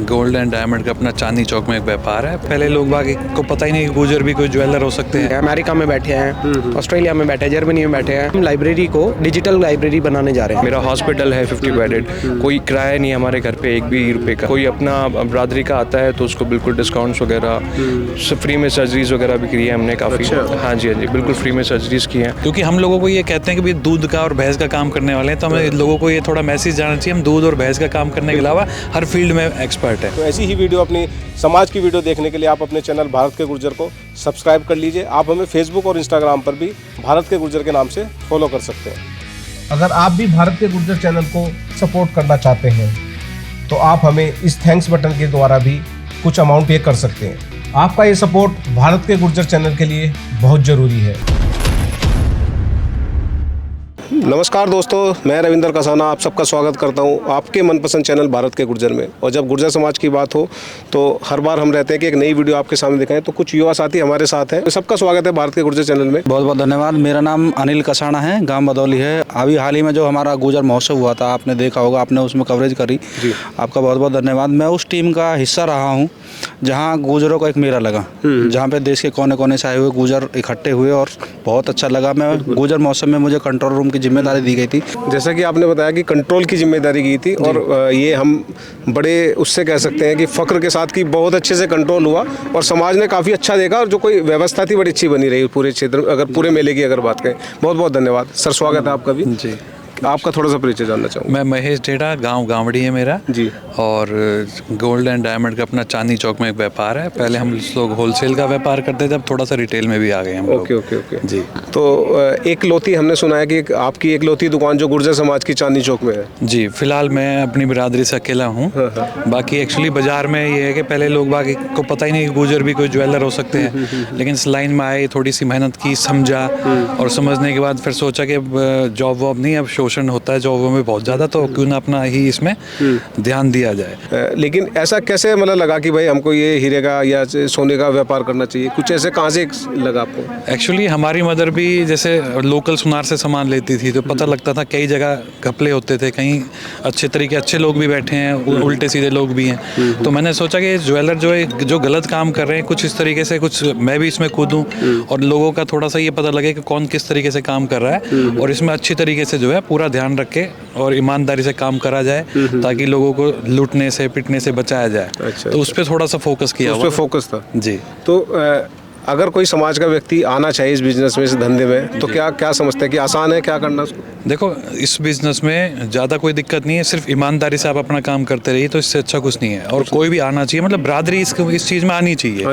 Gold and diamond का अपना चांदनी चौक में एक व्यापार है। पहले लोग बाकी को पता ही नहीं कि गुजर भी कोई ज्वेलर हो सकते हैं। अमेरिका में बैठे हैं, ऑस्ट्रेलिया में बैठे हैं, जर्मनी में बैठे हैं। हम लाइब्रेरी को डिजिटल लाइब्रेरी बनाने जा रहे हैं। मेरा हॉस्पिटल है 50 बेडेड, कोई किराया नहीं हमारे घर पे एक भी रुपए का। कोई अपना बरादरी का आता है तो उसको बिल्कुल डिस्काउंट्स वगैरह, फ्री में सर्जरीज वगैरह भी की है हमने काफ़ी। हाँ जी बिल्कुल फ्री में सर्जरीज की हैं। क्योंकि हम लोगों को ये कहते हैं कि भाई दूध का और भैंस का काम करने वाले हैं, तो हमें लोगों को ये थोड़ा मैसेज जाना चाहिए हम दूध और भैंस का काम करने के अलावा हर फील्ड में एक्सपर्ट है। तो ऐसी ही वीडियो, अपनी समाज की वीडियो देखने के लिए आप अपने चैनल भारत के गुर्जर को सब्सक्राइब कर लीजिए। आप हमें फेसबुक और इंस्टाग्राम पर भी भारत के गुर्जर के नाम से फॉलो कर सकते हैं। अगर आप भी भारत के गुर्जर चैनल को सपोर्ट करना चाहते हैं तो आप हमें इस थैंक्स बटन के द्वारा भी कुछ अमाउंट पे कर सकते हैं। आपका ये सपोर्ट भारत के गुर्जर चैनल के लिए बहुत ज़रूरी है। नमस्कार दोस्तों, मैं रविंदर कसाना आप सबका स्वागत करता हूं आपके मनपसंद चैनल भारत के गुर्जर में। और जब गुर्जर समाज की बात हो तो हर बार हम रहते हैं कि एक नई वीडियो आपके सामने दिखाएं। तो कुछ युवा साथी हमारे साथ हैं। सबका स्वागत है भारत के गुर्जर चैनल में। बहुत बहुत धन्यवाद। मेरा नाम अनिल कसाना है, गांव बदौली है। अभी हाल ही में जो हमारा गुर्जर महोत्सव हुआ था, आपने देखा होगा, आपने उसमें कवरेज करी जी। आपका बहुत बहुत धन्यवाद। मैं उस टीम का हिस्सा रहा हूँ जहाँ गुर्जरों का एक मेला लगा, जहाँ पे देश के कोने कोने से आए हुए गुर्जर इकट्ठे हुए और बहुत अच्छा लगा। मैं गुर्जर महोत्सव में मुझे कंट्रोल रूम की जिम्मेदारी दी गई थी। जैसा कि आपने बताया कि कंट्रोल की जिम्मेदारी की थी, और ये हम बड़े उससे कह सकते हैं कि फख्र के साथ कि बहुत अच्छे से कंट्रोल हुआ और समाज ने काफ़ी अच्छा देखा, और जो कोई व्यवस्था थी बड़ी अच्छी बनी रही पूरे क्षेत्र में। अगर पूरे मेले की अगर बात करें, बहुत बहुत धन्यवाद सर, स्वागत है आपका भी जी। आपका थोड़ा सा परिचय जानना चाहूँगा। मैं महेश डेढ़ा, गांव गावड़ी है मेरा जी। और गोल्ड एंड डायमंड का अपना चांदनी चौक में एक व्यापार है। पहले हम लोग होलसेल का व्यापार करते थे, अब थोड़ा सा रिटेल में भी आ गए हम लोग। ओके जी। तो एक लौती हमने सुना है कि आपकी एक लौती दुकान जो गुर्जर समाज की चांदनी चौक में है जी। फिलहाल मैं अपनी बिरादरी से अकेला हूँ। बाकी एक्चुअली बाजार में ये है कि पहले लोग बाकी को पता ही नहीं कि गुर्जर भी कोई ज्वेलर हो सकते हैं, लेकिन इस लाइन में आए, थोड़ी सी मेहनत की, समझा, और समझने के बाद फिर सोचा कि जॉब वॉब नहीं, अब शोषण होता है जॉब में बहुत ज़्यादा, तो क्यों ना अपना ही इसमें ध्यान दिया जाए। लेकिन ऐसा कैसे मतलब लगा कि भाई हमको ये हीरे का या सोने का व्यापार करना चाहिए? कुछ ऐसे कहाँ से लगा आपको? एक्चुअली हमारी मदर भी जैसे लोकल सुनार से सामान लेती थी, तो पता लगता था कई जगह घपले होते थे, कहीं अच्छे लोग भी बैठे हैं, उल्टे सीधे लोग भी हैं। तो मैंने सोचा कि ज्वेलर जो गलत काम कर रहे हैं, कुछ इस तरीके से कुछ मैं भी इसमें कूदूं और लोगों का थोड़ा सा ये पता लगे कि कौन किस तरीके से काम कर रहा है, और इसमें अच्छी तरीके से जो है पूरा ध्यान रख के और ईमानदारी से काम करा जाए, ताकि लोगों को लूटने से पिटने से बचाया जाए। अच्छा, तो उस पर थोड़ा सा फोकस किया। उस पर फोकस था जी। तो अगर कोई समाज का व्यक्ति आना चाहिए इस बिजनेस में, इस धंधे में, तो क्या समझते हैं कि आसान है क्या करना उसको? देखो, इस बिजनेस में ज़्यादा कोई दिक्कत नहीं है, सिर्फ ईमानदारी से आप अपना काम करते रहिए, तो इससे अच्छा कुछ नहीं है। और कोई भी आना चाहिए, मतलब बिरादरी इस चीज़ में आनी चाहिए।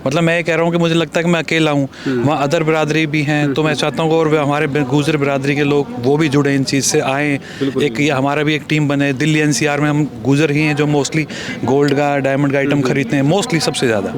मतलब मैं ये कह रहा हूँ कि मुझे लगता है कि मैं अकेला हूँ, वहाँ अदर बिरादरी भी हैं, तो मैं चाहता हूँ और हमारे गुर्जर बिरादरी के लोग वो भी जुड़े, इन चीज़ से आएँ। एक हमारा भी एक टीम बने। दिल्ली NCR में हम गुर्जर ही हैं जो मोस्टली गोल्ड का, डायमंड का आइटम खरीदते हैं, मोस्टली सबसे ज़्यादा।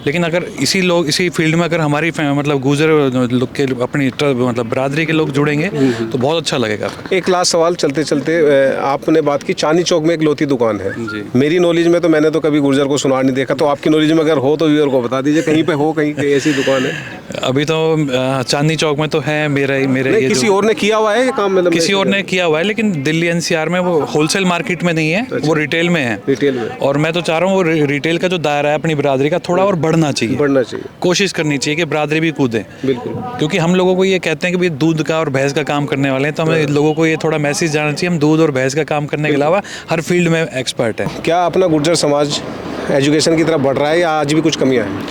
लेकिन अगर इसी फील्ड में अगर हमारी मतलब गुर्जर लोग के अपनी मतलब बिरादरी के लोग जुड़ेंगे तो बहुत अच्छा लगेगा। एक लास्ट सवाल चलते चलते, आपने बात की चांदनी चौक में एक लौती दुकान है जी। मेरी नॉलेज में तो मैंने तो कभी गुर्जर को सुनार नहीं देखा, तो आपकी नॉलेज में अगर हो तो व्यूअर को बता दीजिए, कहीं पे हो, कहीं ऐसी दुकान है? अभी तो चांदनी चौक में तो है मेरे किसी और ने किया हुआ है काम? मतलब किसी और ने किया हुआ है, लेकिन दिल्ली NCR में वो होलसेल मार्केट में नहीं है, वो रिटेल में है। रिटेल में। और मैं तो चाह रहा हूँ वो रिटेल का जो दायरा है अपनी बिरादरी का थोड़ा और बढ़ना चाहिए, कोशिश करनी चाहिए कि बिरादरी भी कूदें। बिल्कुल। क्योंकि हम लोगों को ये कहते हैं कि भाई दूध का और भैंस का काम करने वाले हैं, तो हमें लोगों को ये थोड़ा मैसेज जाना चाहिए हम दूध और भैंस का काम करने के अलावा हर फील्ड में एक्सपर्ट है। क्या अपना गुर्जर समाज एजुकेशन की तरफ बढ़ रहा है या आज भी कुछ कमियां हैं?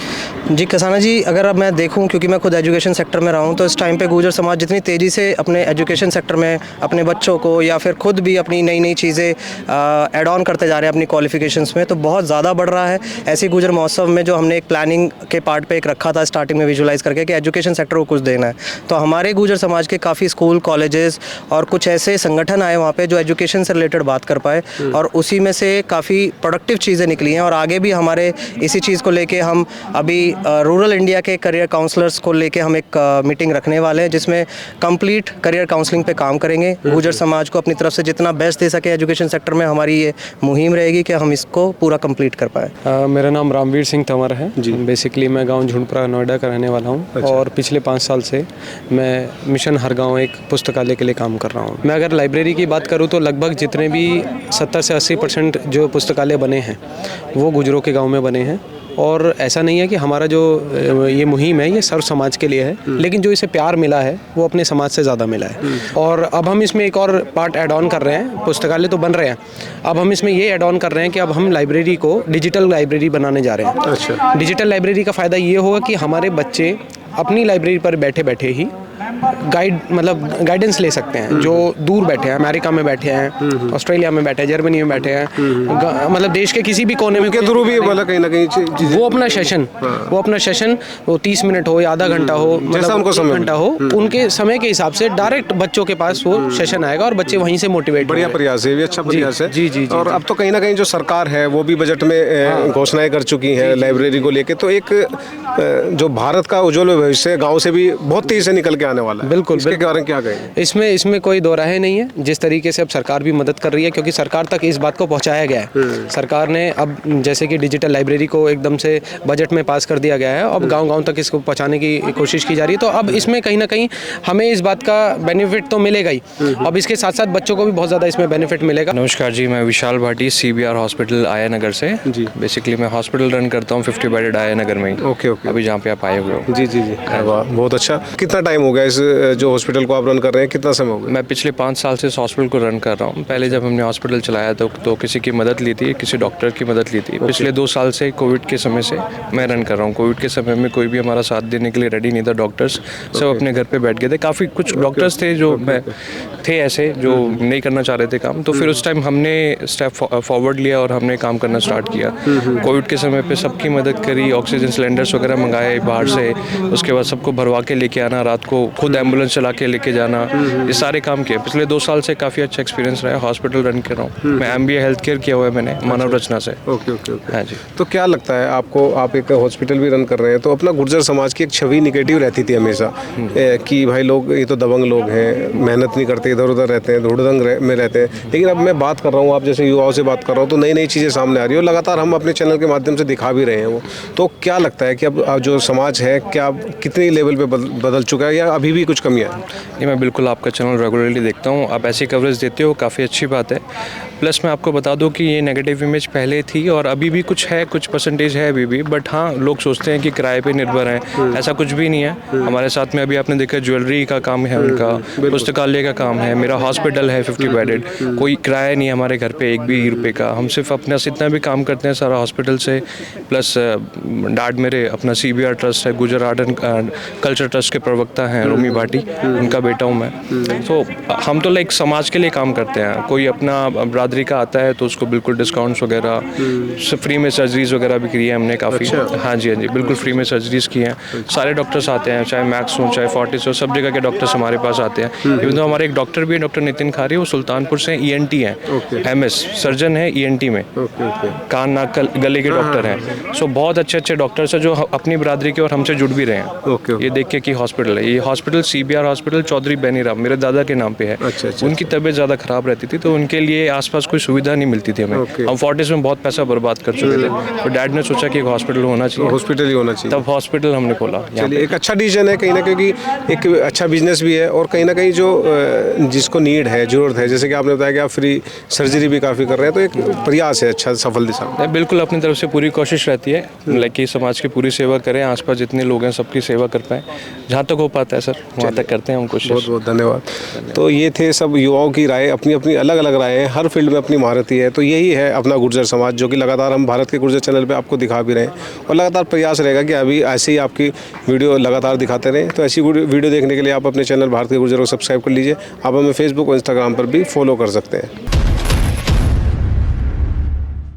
जी कसाना जी, अगर अब मैं देखूं, क्योंकि मैं खुद एजुकेशन सेक्टर में रहा हूं, तो इस टाइम पे गुर्जर समाज जितनी तेज़ी से अपने एजुकेशन सेक्टर में अपने बच्चों को या फिर खुद भी अपनी नई चीज़ें ऐड ऑन करते जा रहे हैं अपनी क्वालिफिकेशंस में, तो बहुत ज़्यादा बढ़ रहा है। ऐसी गुर्जर महोत्सव में जो हमने एक प्लानिंग के पार्ट पे एक रखा था स्टार्टिंग में विजुलाइज करके कि एजुकेशन सेक्टर को कुछ देना है, तो हमारे गुर्जर समाज के काफ़ी स्कूल, कॉलेजेस और कुछ ऐसे संगठन आए वहाँ पर जो एजुकेशन से रिलेटेड बात कर पाए, और उसी में से काफ़ी प्रोडक्टिव चीज़ें निकली हैं। और आगे भी हमारे इसी चीज़ को लेके हम अभी रूरल इंडिया के करियर काउंसलर्स को लेके हम एक मीटिंग रखने वाले हैं, जिसमें कंप्लीट करियर काउंसलिंग पे काम करेंगे। गुर्जर समाज को अपनी तरफ से जितना बेस्ट दे सके एजुकेशन सेक्टर में, हमारी ये मुहिम रहेगी कि हम इसको पूरा कंप्लीट कर पाए। मेरा नाम रामवीर सिंह तंवर है जी। बेसिकली मैं गांव झुंडपुरा नोएडा का रहने वाला हूं। अच्छा। और पिछले 5 साल से मैं मिशन हर गांव एक पुस्तकालय के लिए काम कर रहा हूं। मैं अगर लाइब्रेरी की बात करूं तो लगभग जितने भी 70 से 80% जो पुस्तकालय बने हैं वो गुजरों के गाँव में बने हैं। और ऐसा नहीं है कि हमारा जो ये मुहिम है ये सर्व समाज के लिए है, लेकिन जो इसे प्यार मिला है वो अपने समाज से ज़्यादा मिला है। और अब हम इसमें एक और पार्ट ऐड ऑन कर रहे हैं। पुस्तकालय तो बन रहे हैं, अब हम इसमें ये ऐड ऑन कर रहे हैं कि अब हम लाइब्रेरी को डिजिटल लाइब्रेरी बनाने जा रहे हैं। अच्छा। डिजिटल लाइब्रेरी का फ़ायदा ये होगा कि हमारे बच्चे अपनी लाइब्रेरी पर बैठे बैठे ही गाइडेंस ले सकते हैं। जो दूर बैठे हैं, अमेरिका में बैठे हैं, ऑस्ट्रेलिया में बैठे हैं, जर्मनी में बैठे हैं, मतलब देश के किसी भी कोने में के थ्रू भी मतलब कहीं ना कहीं वो अपना सेशन वो 30 मिनट हो या आधा घंटा हो, जैसा उनको समय घंटा हो, उनके समय के हिसाब से डायरेक्ट बच्चों के पास वो सेशन आएगा और बच्चे वहीं से मोटिवेट। बढ़िया प्रयास है, ये भी अच्छा प्रयास है। जी। और अब तो कहीं ना कहीं जो सरकार है वो भी बजट में घोषणाएं कर चुकी है लाइब्रेरी को लेके। तो एक जो भारत का उज्जवल भविष्य गाँव से भी बहुत तेजी से निकल के आने वाला है। बिल्कुल। इसके बारे में क्या कहेंगे? इसमें कोई दो राय नहीं है। जिस तरीके से अब सरकार भी मदद कर रही है, क्योंकि सरकार तक इस बात को पहुंचाया गया है। सरकार ने अब जैसे कि डिजिटल लाइब्रेरी को एकदम से बजट में पास कर दिया गया है, अब गांव-गांव तक इसको पहुंचाने की कोशिश की जा रही है। तो अब इसमें कहीं ना कहीं हमें इस बात का बेनिफिट तो मिलेगा ही, अब इसके साथ साथ बच्चों को भी बहुत ज़्यादा इसमें बेनिफिट मिलेगा। नमस्कार जी, मैं विशाल भाटी, CBR हॉस्पिटल आया नगर से जी। बेसिकली मैं हॉस्पिटल रन करता हूँ 50 बेडेड आया नगर में ही। ओके। अभी जहाँ पे आप आए हुए हो। जी। वाह, बहुत अच्छा। कितना टाइम हो गया इस जो हॉस्पिटल को आप रन कर रहे हैं, कितना समय हो गया? मैं पिछले 5 साल से इस हॉस्पिटल को रन कर रहा हूँ। पहले जब हमने हॉस्पिटल चलाया तो किसी की मदद ली थी, किसी डॉक्टर की मदद ली थी। पिछले 2 साल से कोविड के समय से मैं रन कर रहा हूँ। कोविड के समय में कोई भी हमारा साथ देने के लिए रेडी नहीं था। डॉक्टर्स सब अपने घर पे बैठ गए थे। काफ़ी कुछ डॉक्टर्स थे जो थे ऐसे जो नहीं करना चाह रहे थे काम। तो फिर उस टाइम हमने स्टेप फॉरवर्ड लिया और हमने काम करना स्टार्ट किया। कोविड के समय पे सबकी मदद करी, ऑक्सीजन सिलेंडर्स वगैरह मंगाए बाहर से, उसके बाद सबको भरवा के लेके आना, रात को खुद एम्बुलेंस चला के लेके जाना, ये सारे काम किए। पिछले 2 साल से काफ़ी अच्छा एक्सपीरियंस रहा है। हॉस्पिटल रन कर रहा हूँ मैं। MBA हेल्थ केयर किया हुआ है मैंने मानव रचना से। ओके। हाँ जी। तो क्या लगता है आपको, आप एक हॉस्पिटल भी रन कर रहे हैं, तो अपना गुर्जर समाज की एक छवि निगेटिव रहती थी हमेशा कि भाई लोग ये तो दबंग लोग हैं, मेहनत नहीं करते, इधर उधर रहते हैं, धूड़दंग में रहते हैं। लेकिन अब मैं बात कर रहा हूँ, आप जैसे युवाओं से बात कर रहा हूँ, तो नई नई चीज़ें सामने आ रही है और लगातार हम अपने चैनल के माध्यम से दिखा भी रहे हैं वो। तो क्या लगता है कि अब जो समाज है क्या कितनी लेवल पे बदल चुका है या अभी भी कुछ कमियाँ हैं? ये मैं बिल्कुल आपका चैनल रेगुलरली देखता हूँ। आप ऐसी कवरेज देते हो, काफ़ी अच्छी बात है। प्लस मैं आपको बता दूं कि ये नेगेटिव इमेज पहले थी और अभी भी कुछ है, कुछ परसेंटेज है अभी भी। बट हाँ, लोग सोचते हैं कि किराए पे निर्भर हैं, ऐसा कुछ भी नहीं है। हमारे साथ में अभी आपने देखा ज्वेलरी का काम है उनका, पुस्तकालय का काम है, मेरा हॉस्पिटल है 50 बेडेड, कोई किराया नहीं है हमारे घर पे 1 भी रुपये का। हम सिर्फ अपना इतना भी काम करते हैं सारा हॉस्पिटल से। प्लस डैड मेरे अपना CBR ट्रस्ट है, गुजर आर्ट एंड कल्चर ट्रस्ट के प्रवक्ता हैं, रोमी भाटी, उनका बेटा हूँ मैं। तो हम तो लाइक समाज के लिए काम करते हैं। कोई अपना बरादरी का आता है तो उसको बिल्कुल डिस्काउंट्स वगैरह, फ्री में सर्जरीज वगैरह भी की है हमने काफ़ी। हाँ जी बिल्कुल फ्री में सर्जरीज की हैं। सारे डॉक्टर्स आते हैं, चाहे मैक्स हो चाहे फोर्टिस हो, सब जगह के डॉक्टर्स हमारे पास आते हैं। इवन तो हमारे एक डॉक्टर भी है, डॉक्टर नितिन खारी, वो सुल्तानपुर से ENT हैं, MS सर्जन है ENT में, कान नाक गले के डॉक्टर हैं। सो बहुत अच्छे अच्छे डॉक्टर्स हैं जो अपनी बरादरी के और हमसे जुड़ भी रहे हैं। ये देख के कि हॉस्पिटल है, ये हॉस्पिटल CBR हॉस्पिटल चौधरी बैनीराम मेरे दादा के नाम पे है। उनकी तबीयत ज़्यादा ख़राब रहती थी तो उनके लिए आसपास कोई सुविधा नहीं मिलती थी हमें। हम फोर्टिस में बहुत पैसा बर्बाद कर चुके थे, तो डैड ने सोचा कि एक हॉस्पिटल होना चाहिए, हॉस्पिटल ही होना चाहिए, तब हॉस्पिटल हमने खोला। चलिए, एक अच्छा डिसीजन है कहीं ना, क्योंकि एक अच्छा बिजनेस भी है और कहीं ना कहीं जो जिसको नीड है, ज़रूरत है, जैसे कि आपने बताया कि आप फ्री सर्जरी भी काफ़ी कर रहे हैं, तो एक प्रयास है अच्छा, सफल दिशा में। बिल्कुल अपनी तरफ से पूरी कोशिश रहती है लाइक कि समाज की पूरी सेवा करें, आसपास जितने लोग हैं सबकी सेवा कर पाएँ, जहाँ तक हो पाता है सर वहाँ तक करते हैं हम कोशिश। बहुत बहुत धन्यवाद। तो ये थे सब युवाओं की राय, अपनी अपनी अलग अलग राय है, हर फील्ड में अपनी महारती है। तो यही है अपना गुर्जर समाज, जो कि लगातार हम भारत के गुर्जर चैनल पे आपको दिखा भी रहे हैं और लगातार प्रयास रहेगा कि अभी ऐसे ही आपकी वीडियो लगातार दिखाते रहें। तो ऐसी वीडियो देखने के लिए आप अपने चैनल भारत के गुर्जर को सब्सक्राइब कर लीजिए। आप हमें फेसबुक और इंस्टाग्राम पर भी फॉलो कर सकते हैं।